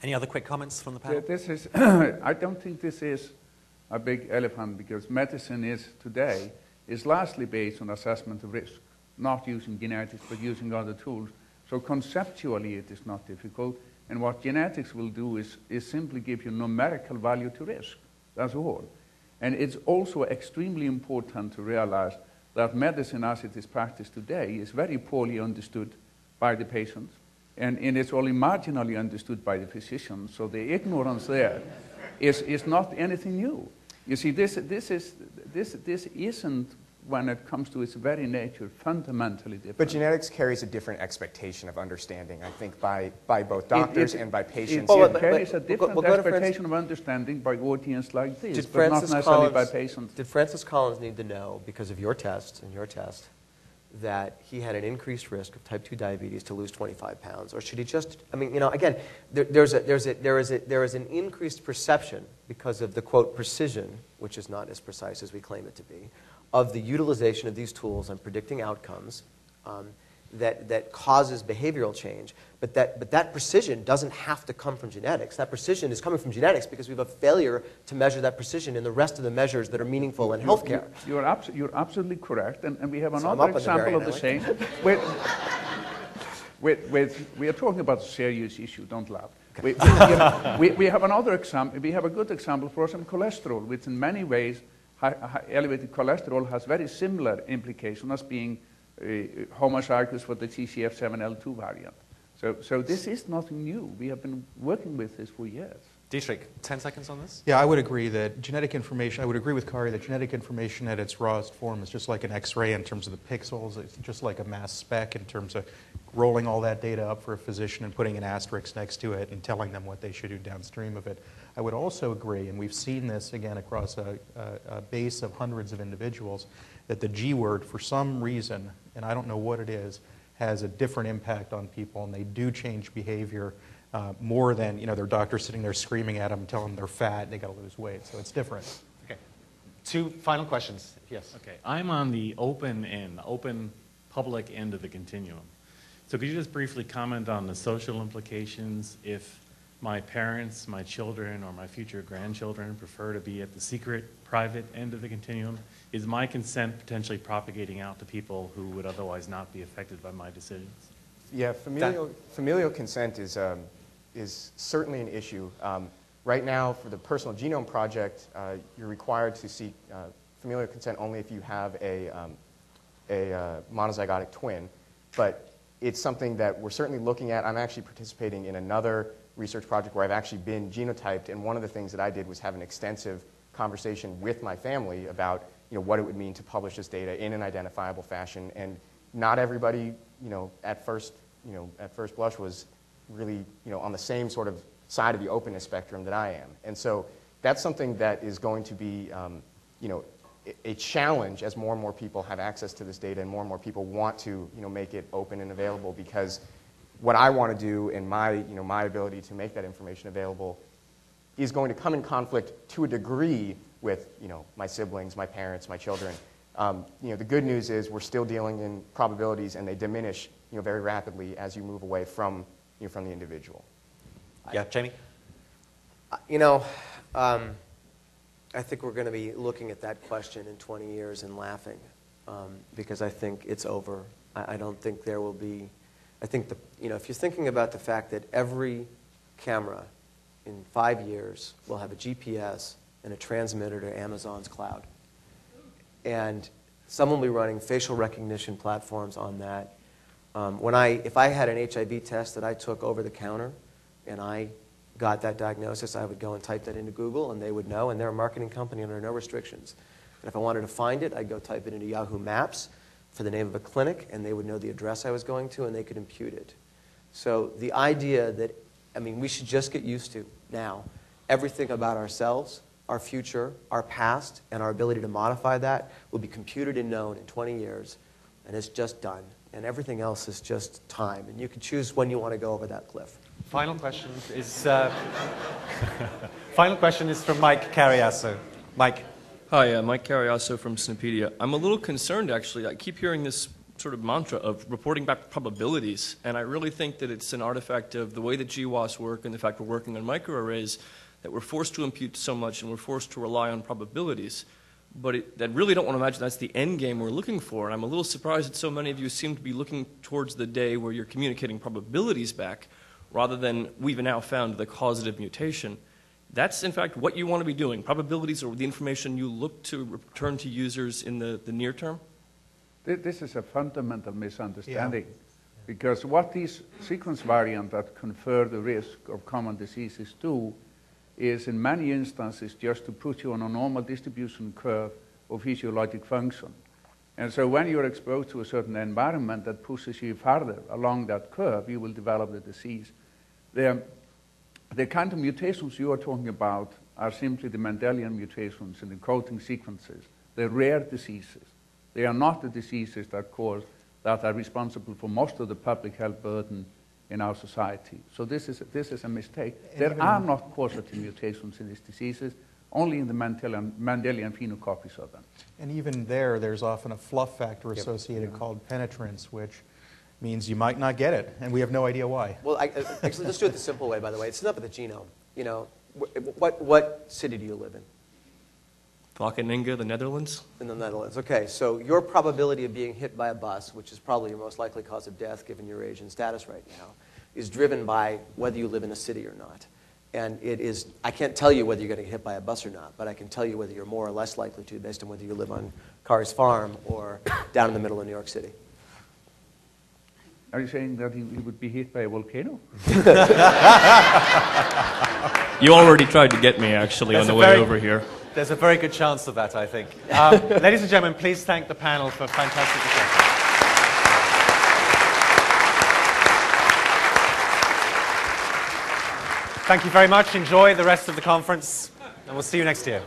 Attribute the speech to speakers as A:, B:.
A: Any other quick comments from the panel?
B: This is I don't think this is a big elephant, because medicine today is largely based on assessment of risk, not using genetics but using other tools. So conceptually it is not difficult, and what genetics will do is simply give you numerical value to risk. That's all. And it's also extremely important to realize that medicine as it is practiced today is very poorly understood by the patients, and it's only marginally understood by the physicians. So the ignorance there is not anything new. You see, this isn't, when it comes to its very nature, fundamentally different.
C: But genetics carries a different expectation of understanding, I think, by both doctors and by patients.
B: It carries a different expectation of understanding by audience like this, but not necessarily by patients.
D: Did Francis Collins need to know, because of your test and your test, that he had an increased risk of type 2 diabetes to lose 25 pounds? Or should he just, I mean, you know, again, there is an increased perception because of the, quote, precision, which is not as precise as we claim it to be, of the utilization of these tools and predicting outcomes that causes behavioral change. But that precision doesn't have to come from genetics. That precision is coming from genetics because we have a failure to measure that precision in the rest of the measures that are meaningful in healthcare.
B: You're absolutely correct, and we have another example of the same. We are talking about a serious issue, don't laugh. Okay. We have another example. We have a good example for some cholesterol, which in many ways, elevated cholesterol has very similar implications as being homozygous for the TCF7L2 variant. So this is nothing new. We have been working with this for years.
A: Dietrich, 10 seconds on this?
E: Yeah, I would agree that genetic information, I would agree with Kari that genetic information at its rawest form is just like an X-ray in terms of the pixels. It's just like a mass spec in terms of rolling all that data up for a physician and putting an asterisk next to it and telling them what they should do downstream of it. I would also agree, and we've seen this again across a base of hundreds of individuals, that the G word, for some reason, and I don't know what it is, has a different impact on people, and they do change behavior more than, you know, their doctor sitting there screaming at them, telling them they're fat, they got to lose weight. So it's different.
A: Okay. 2 final questions. Yes.
F: Okay. I'm on the open end, open public end of the continuum. So could you just briefly comment on the social implications if my parents, my children, or my future grandchildren prefer to be at the secret, private end of the continuum? Is my consent potentially propagating out to people who would otherwise not be affected by my decisions?
C: Yeah, familial consent is certainly an issue. Right now, for the Personal Genome Project, you're required to seek familial consent only if you have a monozygotic twin. But it's something that we're certainly looking at. I'm actually participating in another research project where I've actually been genotyped, and one of the things that I did was have an extensive conversation with my family about, you know, what it would mean to publish this data in an identifiable fashion. And not everybody, you know, at first blush was really, you know, on the same sort of side of the openness spectrum that I am. And so that's something that is going to be, you know, a challenge as more and more people have access to this data and more people want to, you know, make it open and available, because what I want to do and my ability to make that information available is going to come in conflict to a degree with, you know, my siblings, my parents, my children. You know, the good news is we're still dealing in probabilities, and they diminish, you know, very rapidly as you move away from, you know, from the individual.
A: Yeah, Jamie?
D: You know, I think we're going to be looking at that question in 20 years and laughing, because I think it's over. I don't think there will be. I think you know, if you're thinking about the fact that every camera in 5 years will have a GPS and a transmitter to Amazon's cloud, and someone will be running facial recognition platforms on that. If I had an HIV test that I took over the counter and I got that diagnosis, I would go and type that into Google, and they would know, and they're a marketing company under no restrictions. And if I wanted to find it, I'd go type it into Yahoo Maps for the name of a clinic, and they would know the address I was going to, and they could impute it. So the idea that, I mean, we should just get used to now everything about ourselves, our future, our past, and our ability to modify that will be computed and known in 20 years, and it's just done. And everything else is just time, and you can choose when you want to go over that cliff.
A: Final question is final question is from Mike Cariaso. Mike.
G: Hi, Mike Cariaso from Snopedia. I'm a little concerned, actually. I keep hearing this sort of mantra of reporting back probabilities, and I really think that it's an artifact of the way that GWAS work and the fact we're working on microarrays that we're forced to impute so much and we're forced to rely on probabilities. But I really don't want to imagine that's the end game we're looking for, and I'm a little surprised that so many of you seem to be looking towards the day where you're communicating probabilities back rather than we've now found the causative mutation. That's, in fact, what you want to be doing. Probabilities are the information you look to return to users in the near term.
B: This is a fundamental misunderstanding, because what these sequence variants that confer the risk of common diseases do is in many instances just to put you on a normal distribution curve of physiologic function. And so when you're exposed to a certain environment that pushes you farther along that curve, you will develop the disease. The kind of mutations you are talking about are simply the Mendelian mutations in the coding sequences. They're rare diseases. They are not the diseases that are responsible for most of the public health burden in our society. So this is a mistake. There are not causative mutations in these diseases, only in the Mendelian phenocopies of them.
E: And even there's often a fluff factor associated called penetrance, which means you might not get it, and we have no idea why.
D: Well, actually, let's do it the simple way, by the way. It's not about the genome. You know, what city do you live in?
G: Wageningen, the Netherlands?
D: In the Netherlands. Okay, so your probability of being hit by a bus, which is probably your most likely cause of death given your age and status right now, is driven by whether you live in a city or not. And it is, I can't tell you whether you're going to get hit by a bus or not, but I can tell you whether you're more or less likely to based on whether you live on Carr's Farm or down in the middle of New York City.
B: Are you saying that he would be hit by a volcano?
G: You already tried to get me, actually, on the way over here.
A: There's a very good chance of that, I think. Ladies and gentlemen, please thank the panel for fantastic discussion. Thank you very much. Enjoy the rest of the conference, and we'll see you next year.